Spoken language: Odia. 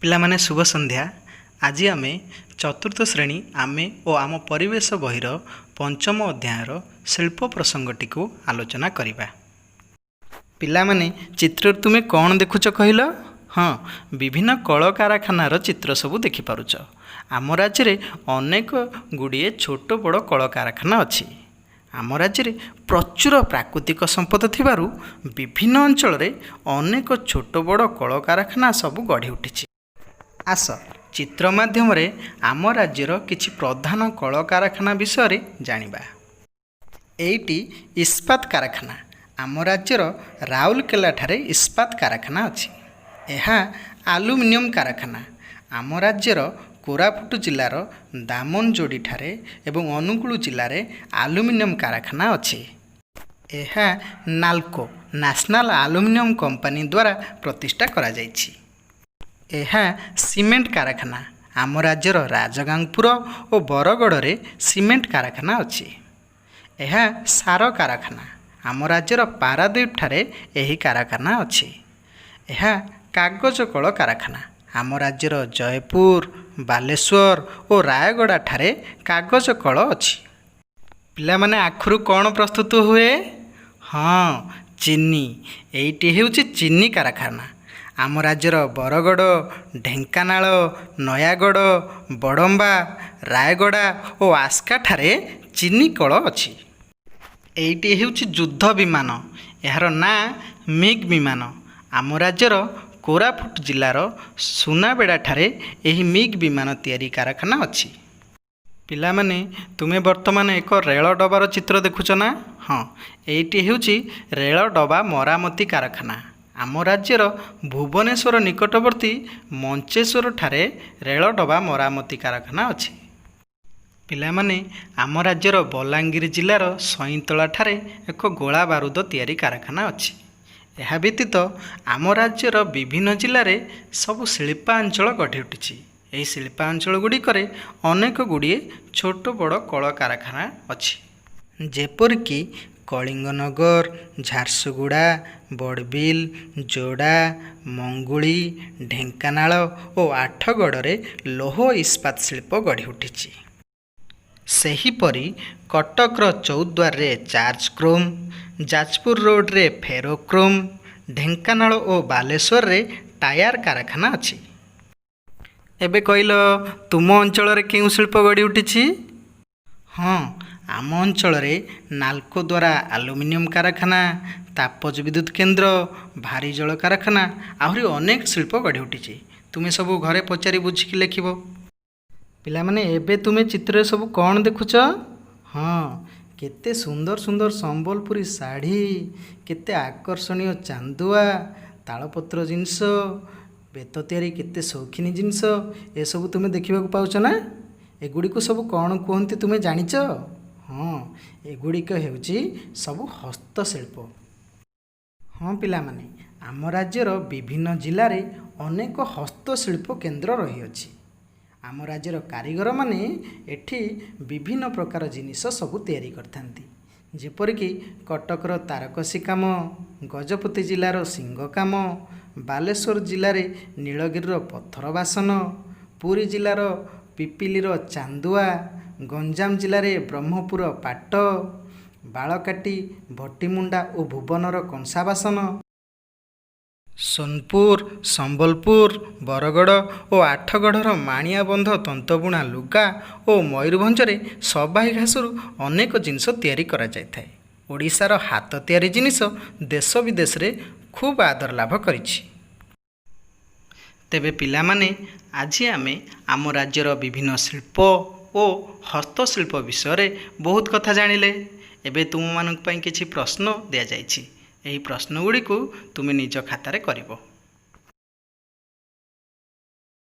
ପିଲାମାନେ ଶୁଭ ସନ୍ଧ୍ୟା। ଆଜି ଆମେ ଚତୁର୍ଥ ଶ୍ରେଣୀ ଆମେ ଓ ଆମ ପରିବେଶ ବହିର ପଞ୍ଚମ ଅଧ୍ୟାୟର ଶିଳ୍ପ ପ୍ରସଙ୍ଗଟିକୁ ଆଲୋଚନା କରିବା। ପିଲାମାନେ ଚିତ୍ରରେ ତୁମେ କ'ଣ ଦେଖୁଛ କହିଲ? ହଁ, ବିଭିନ୍ନ କଳକାରଖାନାର ଚିତ୍ର ସବୁ ଦେଖିପାରୁଛ। ଆମ ରାଜ୍ୟରେ ଅନେକ ଗୁଡ଼ିଏ ଛୋଟ ବଡ଼ କଳକାରଖାନା ଅଛି। ଆମ ରାଜ୍ୟରେ ପ୍ରଚୁର ପ୍ରାକୃତିକ ସମ୍ପଦ ଥିବାରୁ ବିଭିନ୍ନ ଅଞ୍ଚଳରେ ଅନେକ ଛୋଟ ବଡ଼ କଳକାରଖାନା ସବୁ ଗଢ଼ି ଉଠିଛି। ଆସ ଚିତ୍ର ମାଧ୍ୟମରେ ଆମ ରାଜ୍ୟର କିଛି ପ୍ରଧାନ କଳକାରଖାନା ବିଷୟରେ ଜାଣିବା। ଏଇଟି ଇସ୍ପାତ କାରଖାନା। ଆମ ରାଜ୍ୟର ରାଉରକେଲାଠାରେ ଇସ୍ପାତ କାରଖାନା ଅଛି। ଏହା ଆଲୁମିନିୟମ କାରଖାନା। ଆମ ରାଜ୍ୟର କୋରାପୁଟ ଜିଲ୍ଲାର ଦାମନଯୋଡ଼ିଠାରେ ଏବଂ ଅନୁଗୁଳ ଜିଲ୍ଲାରେ ଆଲୁମିନିୟମ କାରଖାନା ଅଛି। ଏହା ନାଲକୋ ନ୍ୟାସନାଲ ଆଲୁମିନିୟମ କମ୍ପାନୀ ଦ୍ୱାରା ପ୍ରତିଷ୍ଠା କରାଯାଇଛି। ଏହା ସିମେଣ୍ଟ କାରଖାନା। ଆମ ରାଜ୍ୟର ରାଜଗାଙ୍ଗପୁର ଓ ବରଗଡ଼ରେ ସିମେଣ୍ଟ କାରଖାନା ଅଛି। ଏହା ସାର କାରଖାନା। ଆମ ରାଜ୍ୟର ପାରାଦୀପଠାରେ ଏହି କାରଖାନା ଅଛି। ଏହା କାଗଜ କଳ କାରଖାନା। ଆମ ରାଜ୍ୟର ଜୟପୁର, ବାଲେଶ୍ୱର ଓ ରାୟଗଡ଼ାଠାରେ କାଗଜ କଳ ଅଛି। ପିଲାମାନେ, ଆଖୁରୁ କ'ଣ ପ୍ରସ୍ତୁତ ହୁଏ? ହଁ, ଚିନି। ଏଇଟି ହେଉଛି ଚିନି କାରଖାନା। ଆମ ରାଜ୍ୟର ବରଗଡ଼, ଢେଙ୍କାନାଳ, ନୟାଗଡ଼, ବଡ଼ମ୍ବା, ରାୟଗଡ଼ା ଓ ଆସ୍କାଠାରେ ଚିନି କଳ ଅଛି। ଏଇଟି ହେଉଛି ଯୁଦ୍ଧ ବିମାନ। ଏହାର ନାଁ ମିଗ୍ ବିମାନ। ଆମ ରାଜ୍ୟର କୋରାପୁଟ ଜିଲ୍ଲାର ସୁନାବେଡ଼ାଠାରେ ଏହି ମିଗ୍ ବିମାନ ତିଆରି କାରଖାନା ଅଛି। ପିଲାମାନେ, ତୁମେ ବର୍ତ୍ତମାନ ଏକ ରେଳ ଡବାର ଚିତ୍ର ଦେଖୁଛ ନା? ହଁ, ଏଇଟି ହେଉଛି ରେଳ ଡବା ମରାମତି କାରଖାନା। ଆମ ରାଜ୍ୟର ଭୁବନେଶ୍ୱର ନିକଟବର୍ତ୍ତୀ ମଞ୍ଚେଶ୍ୱରଠାରେ ରେଳ ଡବା ମରାମତି କାରଖାନା ଅଛି। ପିଲାମାନେ, ଆମ ରାଜ୍ୟର ବଲାଙ୍ଗୀର ଜିଲ୍ଲାର ସଇଁତଳାଠାରେ ଏକ ଗୋଳା ବାରୁଦ ତିଆରି କାରଖାନା ଅଛି। ଏହା ବ୍ୟତୀତ ଆମ ରାଜ୍ୟର ବିଭିନ୍ନ ଜିଲ୍ଲାରେ ସବୁ ଶିଳ୍ପାଞ୍ଚଳ ଗଢ଼ି ଉଠିଛି। ଏହି ଶିଳ୍ପାଞ୍ଚଳ ଗୁଡ଼ିକରେ ଅନେକ ଗୁଡ଼ିଏ ଛୋଟ ବଡ଼ କଳକାରଖାନା ଅଛି, ଯେପରିକି କଳିଙ୍ଗନଗର, ଝାରସୁଗୁଡ଼ା, ବଡ଼ବିଲ, ଯୋଡ଼ା, ମଙ୍ଗୁଳି, ଢେଙ୍କାନାଳ ଓ ଆଠଗଡ଼ରେ ଲୌହ ଇସ୍ପାତ ଶିଳ୍ପ ଗଢ଼ି ଉଠିଛି। ସେହିପରି କଟକର ଚୌଦ୍ୱାରରେ ଚାର୍ଜ କ୍ରୋମ୍, ଯାଜପୁର ରୋଡ଼ରେ ଫେରୋକ୍ରୋମ୍, ଢେଙ୍କାନାଳ ଓ ବାଲେଶ୍ୱରରେ ଟାୟାର କାରଖାନା ଅଛି। ଏବେ କହିଲ, ତୁମ ଅଞ୍ଚଳରେ କେଉଁ ଶିଳ୍ପ ଗଢ଼ି ଉଠିଛି? ହଁ, ଆମ ଅଞ୍ଚଳରେ ନାଲକୋ ଦ୍ୱାରା ଆଲୁମିନିୟମ କାରଖାନା, ତାପଜ ବିଦ୍ୟୁତ କେନ୍ଦ୍ର, ଭାରୀ ଜଳ କାରଖାନା ଆହୁରି ଅନେକ ଶିଳ୍ପ ଗଢ଼ି ଉଠିଛି। ତୁମେ ସବୁ ଘରେ ପଚାରି ବୁଝିକି ଲେଖିବ। ପିଲାମାନେ, ଏବେ ତୁମେ ଚିତ୍ରରେ ସବୁ କ'ଣ ଦେଖୁଛ? ହଁ, କେତେ ସୁନ୍ଦର ସୁନ୍ଦର ସମ୍ବଲପୁରୀ ଶାଢ଼ୀ, କେତେ ଆକର୍ଷଣୀୟ ଚାନ୍ଦୁଆ, ତାଳପତ୍ର ଜିନିଷ, ବେତ ତିଆରି କେତେ ସୌଖିନୀ ଜିନିଷ ଏସବୁ ତୁମେ ଦେଖିବାକୁ ପାଉଛ ନା? ଏଗୁଡ଼ିକୁ ସବୁ କ'ଣ କୁହନ୍ତି ତୁମେ ଜାଣିଛ? ହଁ, ଏଗୁଡ଼ିକ ହେଉଛି ସବୁ ହସ୍ତଶିଳ୍ପ। ହଁ ପିଲାମାନେ, ଆମ ରାଜ୍ୟର ବିଭିନ୍ନ ଜିଲ୍ଲାରେ ଅନେକ ହସ୍ତଶିଳ୍ପ କେନ୍ଦ୍ର ରହିଅଛି। ଆମ ରାଜ୍ୟର କାରିଗରମାନେ ଏଠି ବିଭିନ୍ନ ପ୍ରକାର ଜିନିଷ ସବୁ ତିଆରି କରିଥାନ୍ତି, ଯେପରିକି କଟକର ତାରକସି କାମ, ଗଜପତି ଜିଲ୍ଲାର ଶିଙ୍ଗ କାମ, ବାଲେଶ୍ୱର ଜିଲ୍ଲାରେ ନୀଳଗିରିର ପଥର ବାସନ, ପୁରୀ ଜିଲ୍ଲାର ପିପିଲିର ଚାନ୍ଦୁଆ, ଗଞ୍ଜାମ ଜିଲ୍ଲାରେ ବ୍ରହ୍ମପୁର ପାଟ, ବାଳକାଟି, ଭଟିମୁଣ୍ଡା ଓ ଭୁବନର କଂସା ବାସନ, ସୋନପୁର, ସମ୍ବଲପୁର, ବରଗଡ଼ ଓ ଆଠଗଡ଼ର ମାଣିଆବନ୍ଧ ତନ୍ତବୁଣା ଲୁଗା ଓ ମୟୂରଭଞ୍ଜରେ ସବାଇ ଘାସରୁ ଅନେକ ଜିନିଷ ତିଆରି କରାଯାଇଥାଏ। ଓଡ଼ିଶାର ହାତ ତିଆରି ଜିନିଷ ଦେଶ ବିଦେଶରେ ଖୁବ୍ ଆଦର ଲାଭ କରିଛି। ତେବେ ପିଲାମାନେ, ଆଜି ଆମେ ଆମ ରାଜ୍ୟର ବିଭିନ୍ନ ଶିଳ୍ପ ଓ ହସ୍ତଶିଳ୍ପ ବିଷୟରେ ବହୁତ କଥା ଜାଣିଲେ। ଏବେ ତୁମମାନଙ୍କ ପାଇଁ କିଛି ପ୍ରଶ୍ନ ଦିଆଯାଇଛି। ଏହି ପ୍ରଶ୍ନ ଗୁଡ଼ିକୁ ତୁମେ ନିଜ ଖାତାରେ କରିବ।